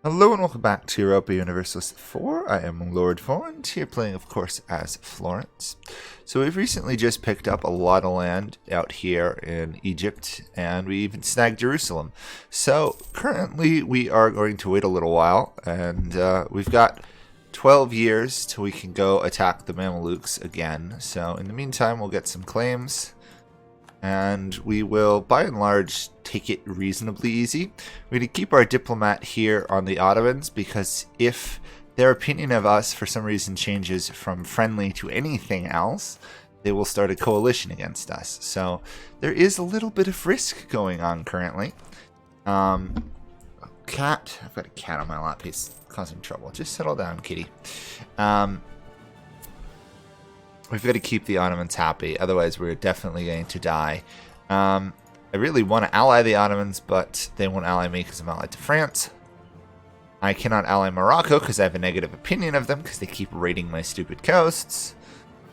Hello and welcome back to Europa Universalist 4. I am Lord Forwind, here playing, of course, as Florence. So we've recently just picked up a lot of land out here in Egypt, and we even snagged Jerusalem. So currently we are going to wait a little while, and we've got 12 years till we can go attack the Mamelukes again. So in the meantime, we'll get some claims. And we will, by and large, take it reasonably easy. We're going to keep our diplomat here on the Ottomans, because if their opinion of us for some reason changes from friendly to anything else, they will start a coalition against us. So there is a little bit of risk going on currently. Cat. I've got a cat on my lap. He's causing trouble. Just settle down, kitty. We've got to keep the Ottomans happy, otherwise we're definitely going to die. I really want to ally the Ottomans, but they won't ally me because I'm allied to France. I cannot ally Morocco because I have a negative opinion of them because they keep raiding my stupid coasts.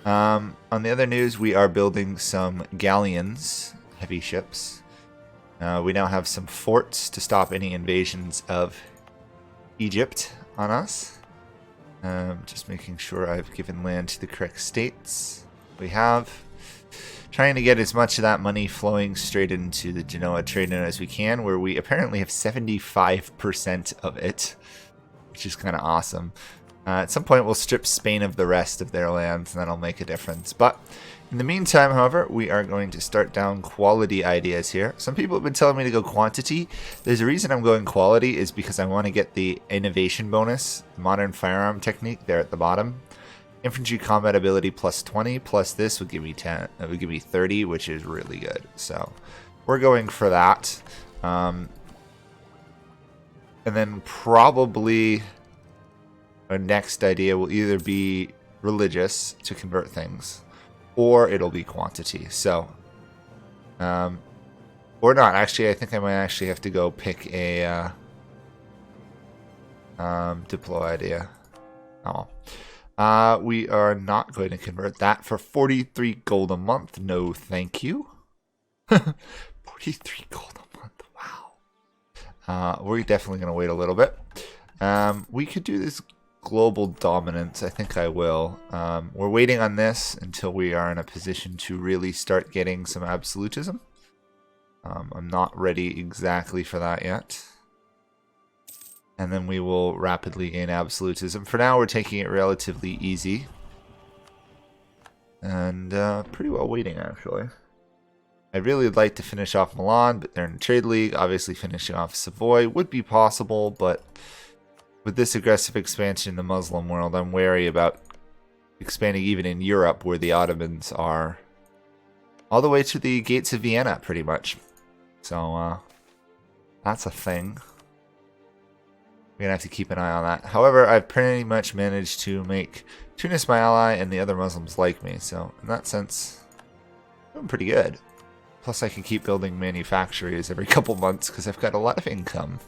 On the other news, we are building some galleons, heavy ships. We now have some forts to stop any invasions of Egypt on us. Just making sure I've given land to the correct states. We have. Trying to get as much of that money flowing straight into the Genoa trade node as we can, where we apparently have 75% of it, which is kind of awesome. At some point, we'll strip Spain of the rest of their lands, and that'll make a difference. But in the meantime, however, we are going to start down quality ideas here. Some people have been telling me to go quantity. There's a reason I'm going quality, is because I want to get the innovation bonus, modern firearm technique there at the bottom. Infantry combat ability plus 20, plus this would give me 10. That would give me 30, which is really good. So we're going for that. And then probably our next idea will either be religious to convert things, or it'll be quantity. So, or not. Actually, I think I might actually have to go pick a deploy idea. Oh, we are not going to convert that for 43 gold a month. No, thank you. 43 gold a month. Wow. We're definitely going to wait a little bit. We could do this global dominance. I think I will. We're waiting on this until we are in a position to really start getting some absolutism. I'm not ready exactly for that yet. And then we will rapidly gain absolutism. For now, we're taking it relatively easy. And pretty well waiting, actually. I'd really like to finish off Milan, but they're in a trade league. Obviously, finishing off Savoy would be possible, but with this aggressive expansion in the Muslim world, I'm wary about expanding even in Europe, where the Ottomans are all the way to the gates of Vienna, pretty much. So, that's a thing. We're going to have to keep an eye on that. However, I've pretty much managed to make Tunis my ally, and the other Muslims like me. So, in that sense, I'm doing pretty good. Plus, I can keep building manufactories every couple months because I've got a lot of income.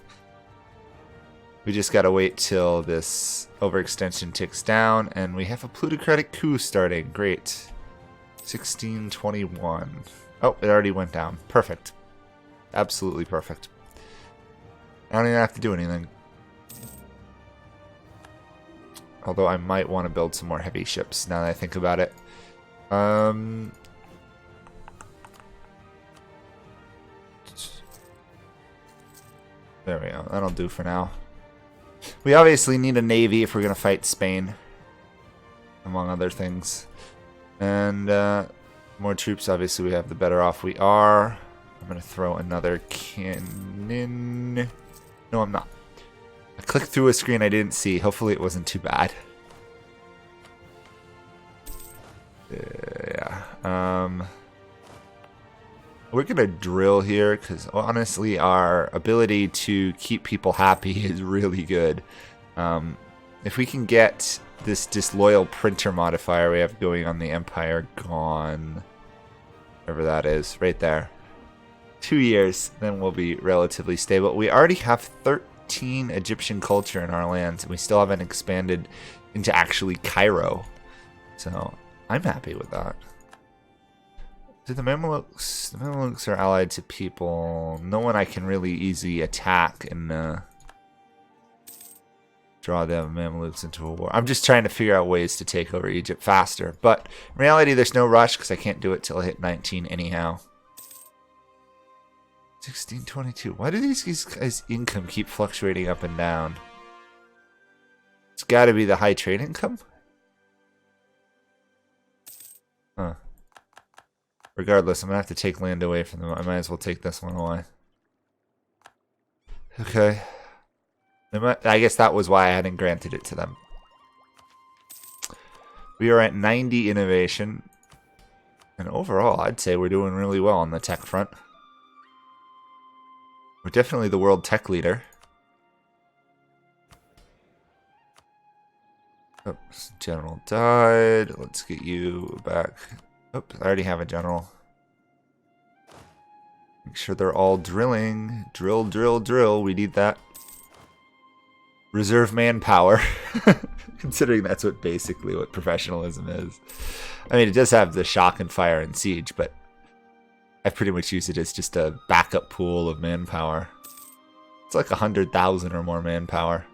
We just gotta wait till this overextension ticks down, and we have a plutocratic coup starting. Great. 1621. Oh, it already went down. Perfect. Absolutely perfect. I don't even have to do anything. Although I might want to build some more heavy ships now that I think about it. There we go. That'll do for now. We obviously need a navy if we're going to fight Spain, among other things. And more troops, obviously, we have the better off we are. I'm going to throw another cannon. No, I'm not. I clicked through a screen I didn't see. Hopefully it wasn't too bad. Yeah. We're going to drill here because, honestly, our ability to keep people happy is really good. If we can get this disloyal printer modifier we have going on the Empire gone, whatever that is, right there. 2 years, then we'll be relatively stable. We already have 13 Egyptian culture in our lands, and we still haven't expanded into actually Cairo. So, I'm happy with that. Do the Mamelukes? The Mamelukes are allied to people. No one I can really easily attack in draw the Mamelukes into a war. I'm just trying to figure out ways to take over Egypt faster. But in reality, there's no rush because I can't do it till I hit 19 anyhow. 1622. Why do these guys' income keep fluctuating up and down? It's got to be the high trade income? Huh. Regardless, I'm going to have to take land away from them. I might as well take this one away. Okay. I guess that was why I hadn't granted it to them. We are at 90 innovation. And overall, I'd say we're doing really well on the tech front. We're definitely the world tech leader. Oops, general died. Let's get you back. Oops, I already have a general. Make sure they're all drilling. Drill, drill, drill. We need that. Reserve manpower. Considering that's basically what professionalism is. I mean, it does have the shock and fire and siege, but I pretty much use it as just a backup pool of manpower. It's like 100,000 or more manpower.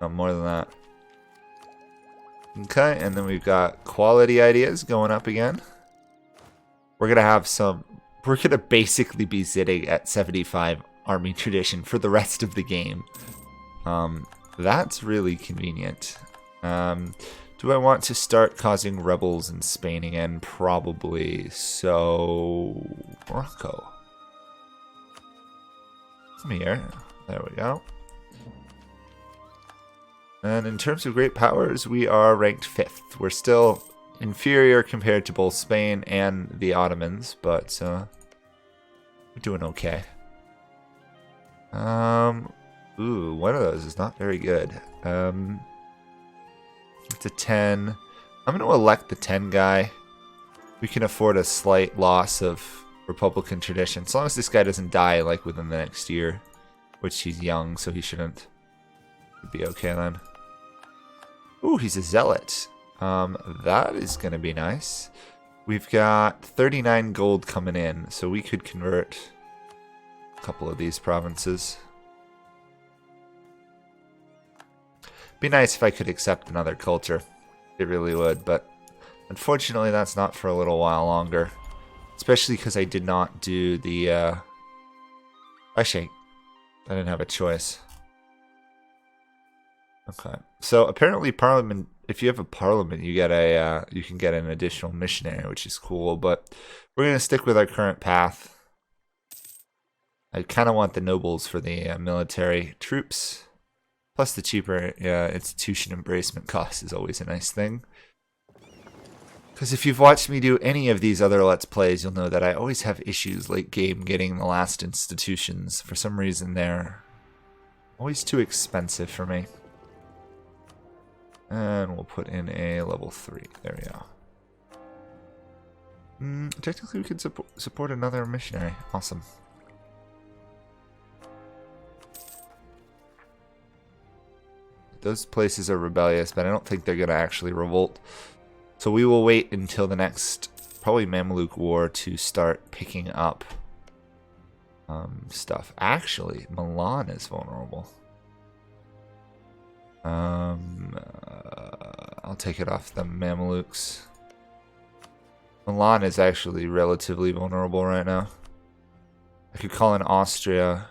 Not more than that. Okay, and then we've got quality ideas going up again. We're going to have some... We're going to basically be sitting at 75 army tradition for the rest of the game. That's really convenient. Do I want to start causing rebels in Spain again? Probably. So... Morocco. Come here. There we go. And in terms of great powers, we are ranked 5th. We're still inferior compared to both Spain and the Ottomans, but we're doing okay. Ooh, one of those is not very good. It's a 10. I'm going to elect the 10 guy. We can afford a slight loss of Republican tradition, as long as this guy doesn't die like within the next year, which he's young, so he shouldn't. Should be okay then. Ooh, he's a zealot. That is going to be nice. We've got 39 gold coming in, so we could convert a couple of these provinces. Be nice if I could accept another culture. It really would, but unfortunately that's not for a little while longer. Especially because I did not do the... Actually, I didn't have a choice. Okay, so apparently Parliament, if you have a Parliament, you get a you can get an additional missionary, which is cool. But we're gonna stick with our current path. I kind of want the nobles for the military troops, plus the cheaper institution embracement cost is always a nice thing. Because if you've watched me do any of these other Let's Plays, you'll know that I always have issues late game getting the last institutions. For some reason, they're always too expensive for me. And we'll put in a level 3. There we go. Technically, we could support another missionary. Awesome. Those places are rebellious, but I don't think they're going to actually revolt. So we will wait until the next, probably Mamluk War, to start picking up stuff. Actually, Milan is vulnerable. I'll take it off the Mamelukes. Milan is actually relatively vulnerable right now. I could call in Austria.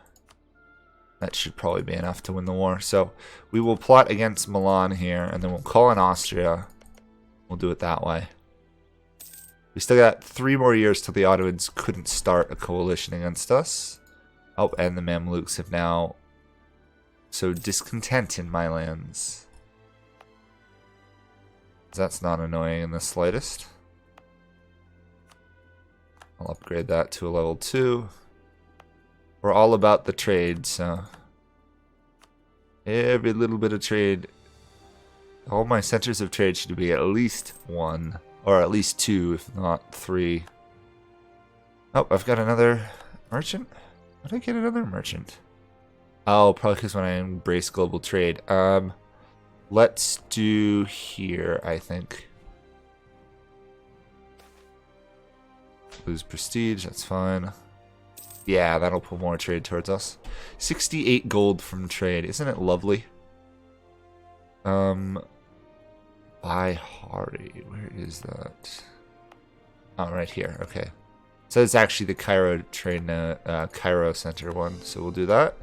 That should probably be enough to win the war. So we will plot against Milan here, and then we'll call in Austria. We'll do it that way. We still got 3 more years till the Ottomans couldn't start a coalition against us. Oh, and the Mamluks have now sowed discontent in my lands. That's not annoying in the slightest. I'll upgrade that to a level 2. We're all about the trade, so every little bit of trade. All my centers of trade should be at least 1, or at least 2, if not 3. Oh, I've got another merchant? How did I get another merchant? Oh, probably because when I embrace global trade. Let's do here, I think. Lose prestige, that's fine. Yeah, that'll pull more trade towards us. 68 gold from trade. Isn't it lovely? By Hari. Where is that? Oh, right here. Okay. So it's actually the Cairo train, Cairo Center one. So we'll do that.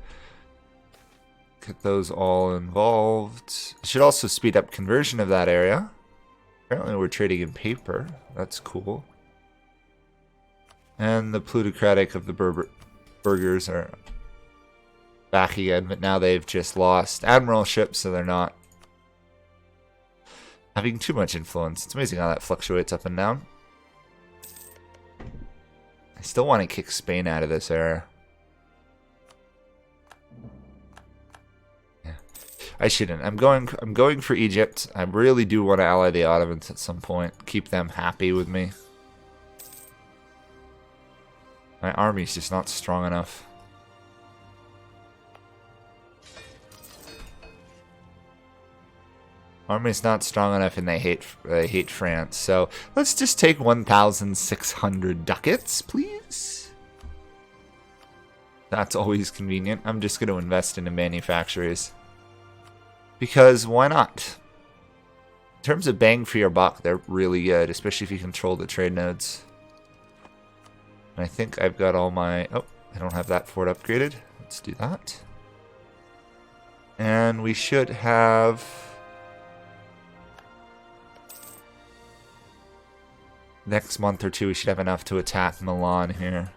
Get those all involved. It should also speed up conversion of that area. Apparently we're trading in paper. That's cool. And the plutocratic of the burgers are back again, but now they've just lost admiralship, so they're not having too much influence. It's amazing how that fluctuates up and down. I still want to kick Spain out of this area. Yeah. I shouldn't. I'm going for Egypt. I really do want to ally the Ottomans at some point. Keep them happy with me. My army's just not strong enough. Army's not strong enough, and they hate France. So let's just take 1,600 ducats, please. That's always convenient. I'm just going to invest into manufacturers because why not? In terms of bang for your buck, they're really good, especially if you control the trade nodes. And I think I've got all my... Oh, I don't have that fort upgraded. Let's do that. And we should have... Next month or two, we should have enough to attack Milan here.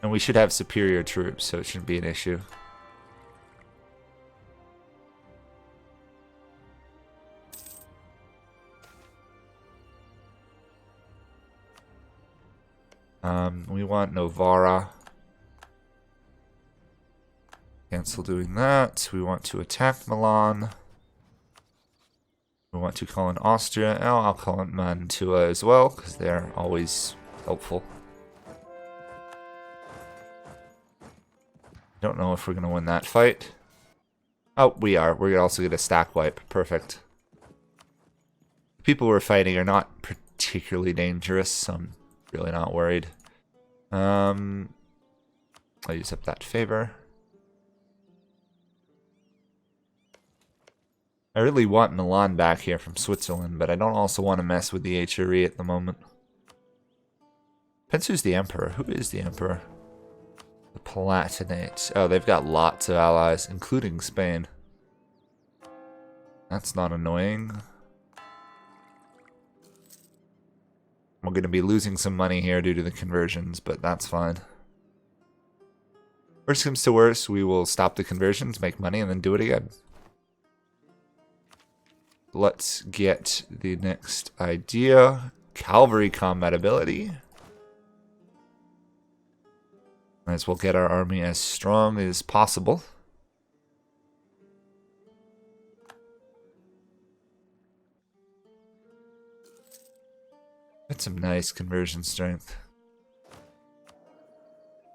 And we should have superior troops, so it shouldn't be an issue. We want Novara. Cancel doing that. We want to attack Milan. We want to call in Austria. Oh, I'll call in Mantua as well, because they're always helpful. Don't know if we're going to win that fight. Oh, we are. We're going to also get a stack wipe. Perfect. The people we're fighting are not particularly dangerous, so I'm really not worried. I'll use up that favor. I really want Milan back here from Switzerland, but I don't also want to mess with the HRE at the moment. Depends who's the Emperor. Who is the Emperor? The Palatinate. Oh, they've got lots of allies, including Spain. That's not annoying. We're going to be losing some money here due to the conversions, but that's fine. Worst comes to worst, we will stop the conversions, make money, and then do it again. Let's get the next idea. Cavalry combat ability. Might as well get our army as strong as possible. That's some nice conversion strength.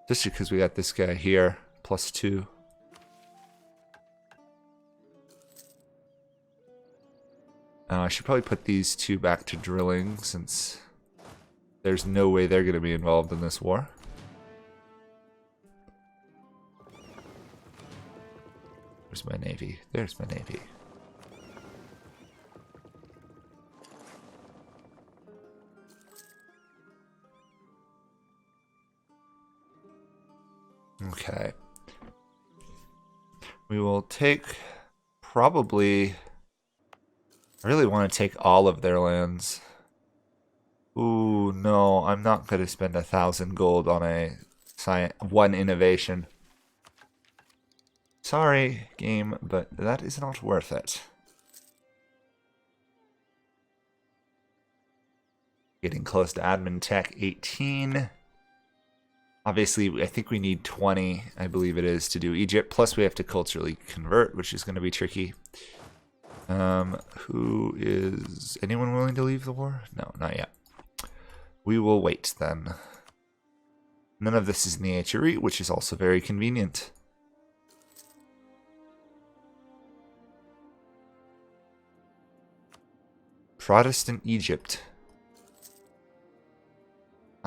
Especially because we got this guy here, +2. I should probably put these two back to drilling, since there's no way they're going to be involved in this war. Where's my navy? There's my navy. Okay. We will take probably... I really want to take all of their lands. Ooh, no, I'm not going to spend 1,000 gold on one innovation. Sorry, game, but that is not worth it. Getting close to admin tech 18. Obviously, I think we need 20, I believe it is, to do Egypt. Plus, we have to culturally convert, which is going to be tricky. Who is... anyone willing to leave the war? No, not yet. We will wait, then. None of this is in the HRE, which is also very convenient. Protestant Egypt.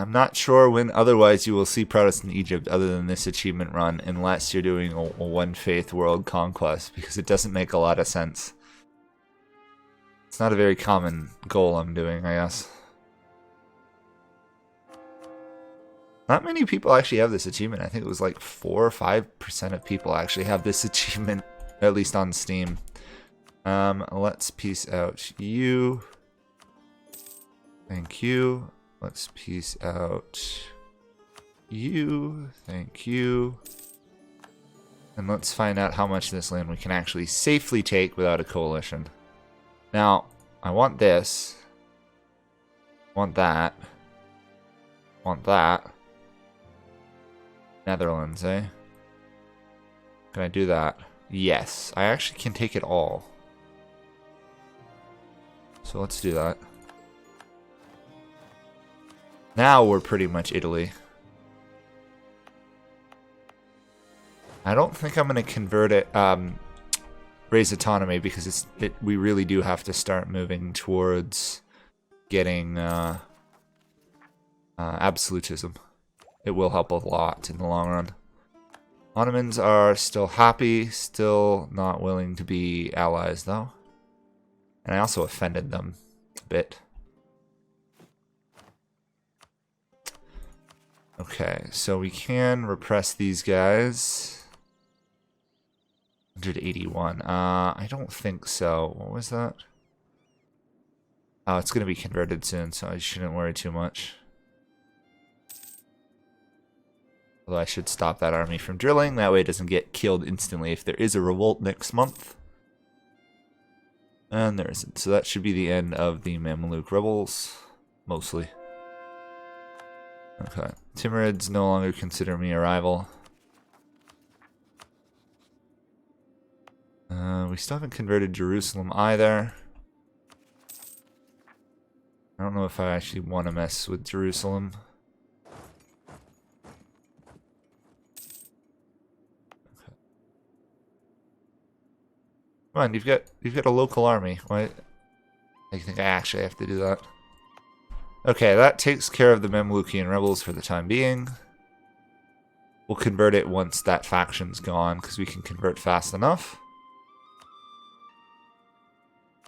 I'm not sure when otherwise you will see Protestant Egypt other than this achievement run, unless you're doing a one faith world conquest, because it doesn't make a lot of sense. It's not a very common goal I'm doing, I guess. Not many people actually have this achievement. I think it was like 4 or 5% of people actually have this achievement, at least on Steam. Let's peace out you. Thank you. Let's peace out you. Thank you. And let's find out how much of this land we can actually safely take without a coalition. Now, I want this. Want that. Want that. Netherlands, eh? Can I do that? Yes. I actually can take it all. So let's do that. Now we're pretty much Italy. I don't think I'm going to convert it, raise autonomy, because we really do have to start moving towards getting absolutism. It will help a lot in the long run. Ottomans are still happy, still not willing to be allies though. And I also offended them a bit. Okay, so we can repress these guys. 181. I don't think so. What was that? Oh, it's going to be converted soon, so I shouldn't worry too much. Although I should stop that army from drilling. That way it doesn't get killed instantly if there is a revolt next month. And there isn't. So that should be the end of the Mamluk rebels. Mostly. Okay. Timurids no longer consider me a rival. We still haven't converted Jerusalem either. I don't know if I actually want to mess with Jerusalem. Okay. Come on, you've got a local army. Why? I think I actually have to do that. Okay, that takes care of the Mamlukian rebels for the time being. We'll convert it once that faction's gone, because we can convert fast enough.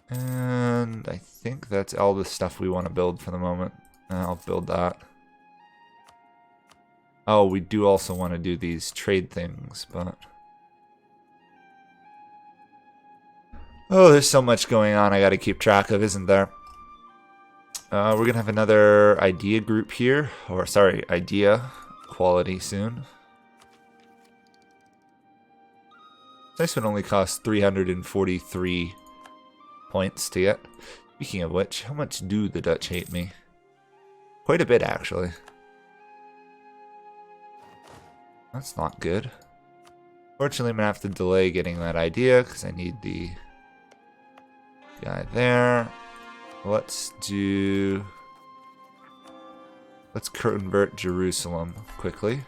And I think that's all the stuff we want to build for the moment. I'll build that. Oh, we do also want to do these trade things, but... Oh, there's so much going on I gotta keep track of, isn't there? We're going to have another idea group here. Or, sorry, idea quality soon. This one only costs 343 points to get. Speaking of which, how much do the Dutch hate me? Quite a bit, actually. That's not good. Fortunately, I'm going to have to delay getting that idea because I need the guy there. Let's convert Jerusalem quickly.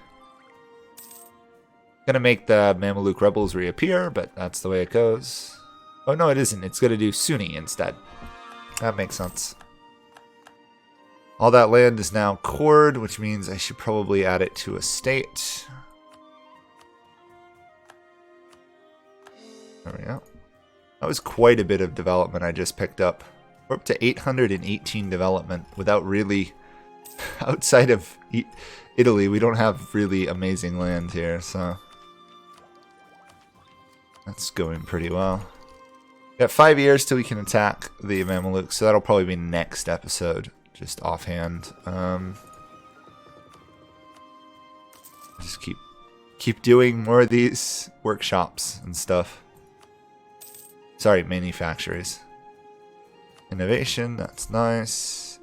Gonna make the Mamluk rebels reappear, but that's the way it goes. Oh no, it isn't. It's gonna do Sunni instead. That makes sense. All that land is now cored, which means I should probably add it to a state. There we go. That was quite a bit of development I just picked up. We're up to 818 development without really... Outside of Italy, we don't have really amazing land here, so... That's going pretty well. We got 5 years till we can attack the Mamelukes, so that'll probably be next episode, just offhand. Just keep doing more of these workshops and stuff. Sorry, manufacturers. Innovation, that's nice.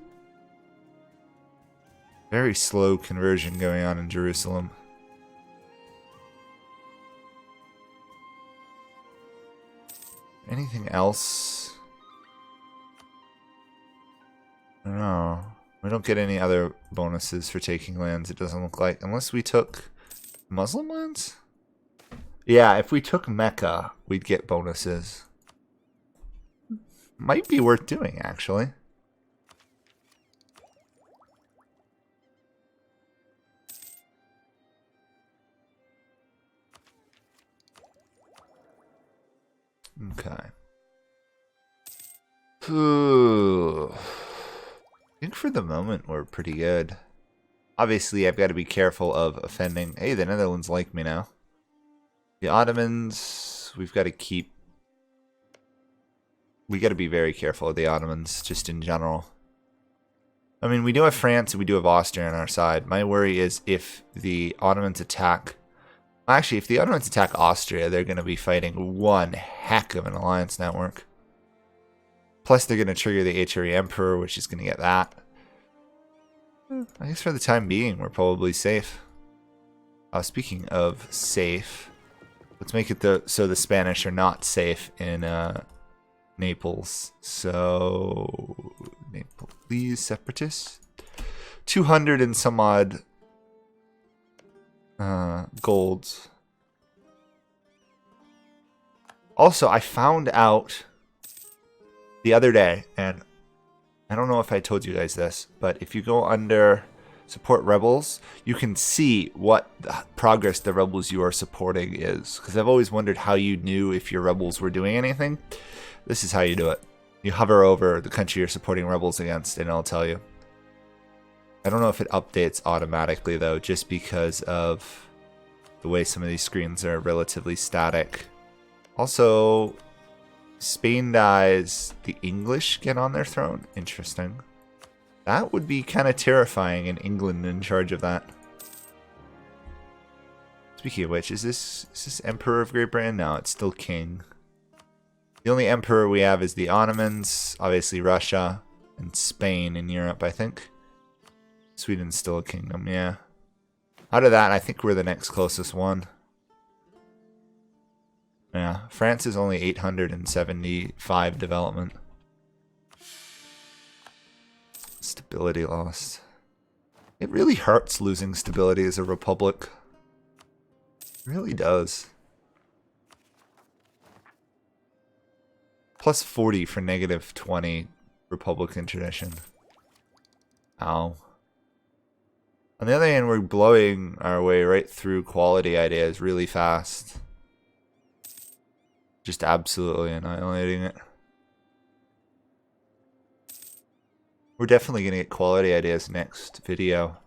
Very slow conversion going on in Jerusalem. Anything else? I don't know. We don't get any other bonuses for taking lands, it doesn't look like. Unless we took Muslim lands? Yeah, if we took Mecca, we'd get bonuses. Might be worth doing, actually. Okay. Ooh. I think for the moment we're pretty good. Obviously, I've got to be careful of offending. Hey, the Netherlands like me now. The Ottomans, we've got to keep. We got to be very careful of the Ottomans, just in general. I mean, we do have France and we do have Austria on our side. My worry is if the Ottomans attack. Actually, if the Ottomans attack Austria, they're going to be fighting one heck of an alliance network. Plus, they're going to trigger the HRE Emperor, which is going to get that. I guess for the time being, we're probably safe. Speaking of safe, let's make it so the Spanish are not safe in Naples. So, Naples separatists. 200 and some odd golds. Also, I found out the other day, and I don't know if I told you guys this, but if you go under support rebels, you can see what the progress the rebels you are supporting is. Because I've always wondered how you knew if your rebels were doing anything. This is how you do it. You hover over the country you're supporting rebels against, and it'll tell you. I don't know if it updates automatically, though, just because of the way some of these screens are relatively static. Also, Spain dies, the English get on their throne. Interesting. That would be kind of terrifying, in England in charge of that. Speaking of which, is this Emperor of Great Britain? No, it's still King. The only Emperor we have is the Ottomans, obviously Russia, and Spain in Europe, I think. Sweden's still a kingdom, yeah. Out of that, I think we're the next closest one. Yeah, France is only 875 development. Stability lost. It really hurts losing stability as a republic. It really does. Plus 40 for negative 20 Republican tradition. Ow. On the other hand, we're blowing our way right through quality ideas really fast. Just absolutely annihilating it. We're definitely going to get quality ideas next video.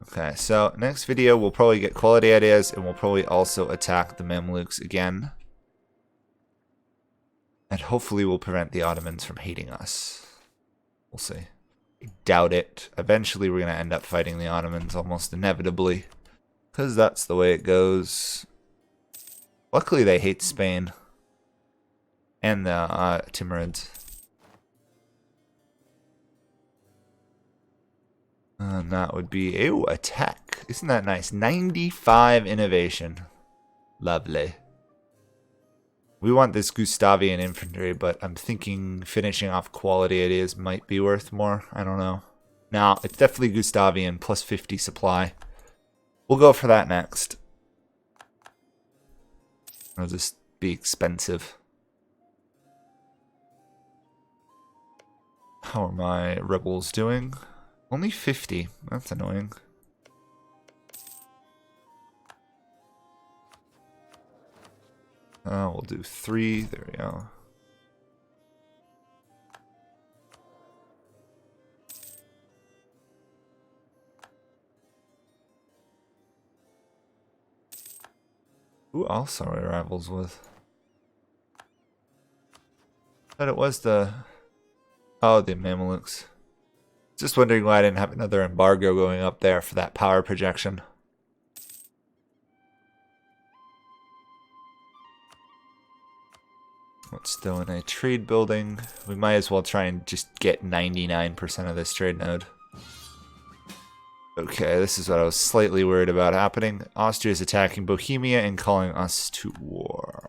Okay, so next video we'll probably get quality ideas and we'll probably also attack the Mamluks again. And hopefully we'll prevent the Ottomans from hating us. We'll see. I doubt it. Eventually we're going to end up fighting the Ottomans almost inevitably. Because that's the way it goes. Luckily they hate Spain. And the Timurids. And that would be... Ew, attack. Isn't that nice? 95 innovation. Lovely. We want this Gustavian infantry, but I'm thinking finishing off quality ideas might be worth more. I don't know. No, it's definitely Gustavian plus 50 supply. We'll go for that next. It'll just be expensive. How are my rebels doing? Only 50. That's annoying. We'll do 3. There we go. Who else are we rivals with? Thought it was the... Oh, the Mamelukes. Just wondering why I didn't have another embargo going up there for that power projection. Let's still in a trade building. We might as well try and just get 99% of this trade node. Okay, this is what I was slightly worried about happening. Austria is attacking Bohemia and calling us to war.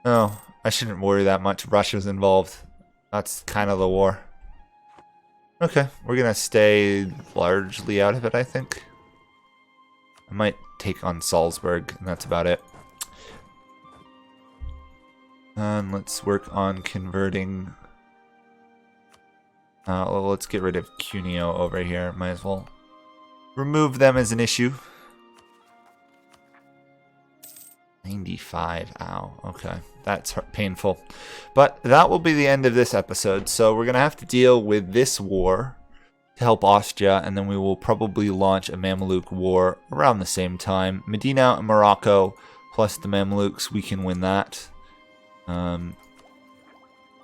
No, I shouldn't worry that much. Russia's involved. That's kind of the war. Okay, we're going to stay largely out of it, I think. I might take on Salzburg, and that's about it. And let's work on converting... well, let's get rid of Cuneo over here. Might as well. remove them as an issue. 95, ow, okay, that's painful. But that will be the end of this episode, so we're going to have to deal with this war to help Austria, and then we will probably launch a Mamluk war around the same time. Medina and Morocco, plus the Mamluks, we can win that.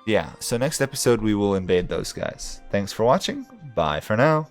Yeah, so next episode we will invade those guys. Thanks for watching, bye for now.